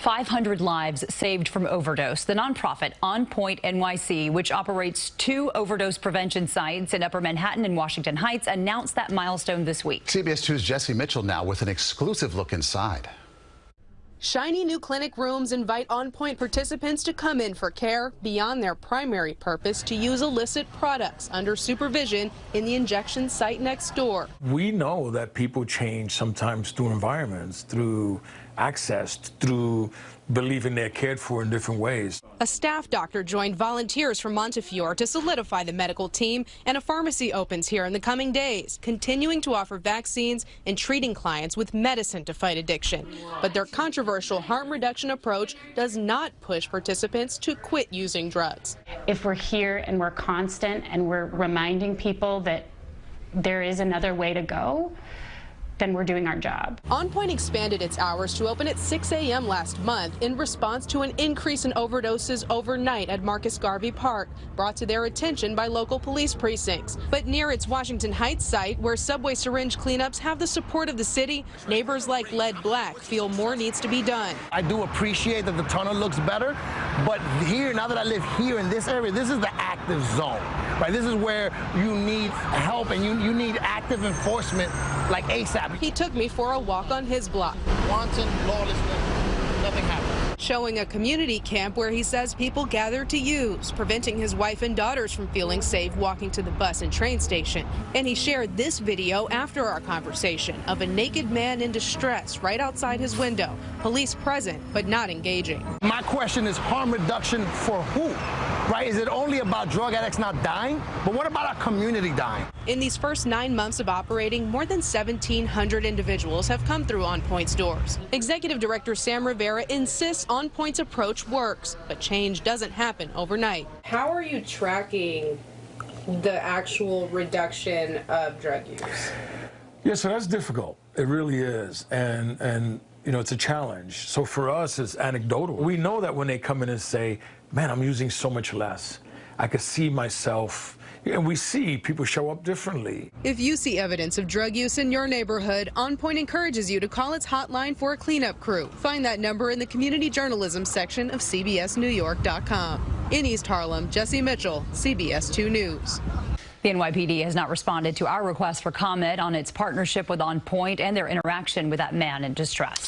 500 lives saved from overdose. The nonprofit OnPoint NYC, which operates 2 overdose prevention sites in Upper Manhattan and Washington Heights, announced that milestone this week. CBS 2's Jessi Mitchell now with an exclusive look inside. Shiny new clinic rooms invite OnPoint participants to come in for care beyond their primary purpose to use illicit products under supervision in the injection site next door. We know that people change sometimes through environments, through access, through believing they're cared for in different ways. A staff doctor joined volunteers from Montefiore to solidify the medical team, and a pharmacy opens here in the coming days, continuing to offer vaccines and treating clients with medicine to fight addiction. But their controversial harm reduction approach does not push participants to quit using drugs. If we're here and we're constant and we're reminding people that there is another way to go, then we're doing our job. OnPoint expanded its hours to open at 6 a.m. last month in response to an increase in overdoses overnight at Marcus Garvey Park, brought to their attention by local police precincts. But near its Washington Heights site, where subway syringe cleanups have the support of the city, neighbors like Lead Black feel more needs to be done. I do appreciate that the tunnel looks better, but here, now that I live here in this area, this is the active zone, right? This is where you need help and you need active enforcement like ASAP. He took me for a walk on his block. Wanton, lawlessness, nothing happened. Showing a community camp where he says people gather to use, preventing his wife and daughters from feeling safe walking to the bus and train station. And he shared this video after our conversation of a naked man in distress right outside his window. Police present, but not engaging. My question is harm reduction for who? Right? Is it only about drug addicts not dying? But what about our community dying? In these first 9 months of operating, more than 1,700 individuals have come through OnPoint's doors. Executive Director Sam Rivera insists OnPoint's approach works, but change doesn't happen overnight. How are you tracking the actual reduction of drug use? Yeah, so that's difficult. It really is. And you know, it's a challenge. So for us, it's anecdotal. We know that when they come in and say, man, I'm using so much less, I could see myself, and we see people show up differently. If you see evidence of drug use in your neighborhood, OnPoint encourages you to call its hotline for a cleanup crew. Find that number in the community journalism section of CBSNewYork.com. In East Harlem, Jessi Mitchell, CBS 2 News. The NYPD has not responded to our request for comment on its partnership with OnPoint and their interaction with that man in distress.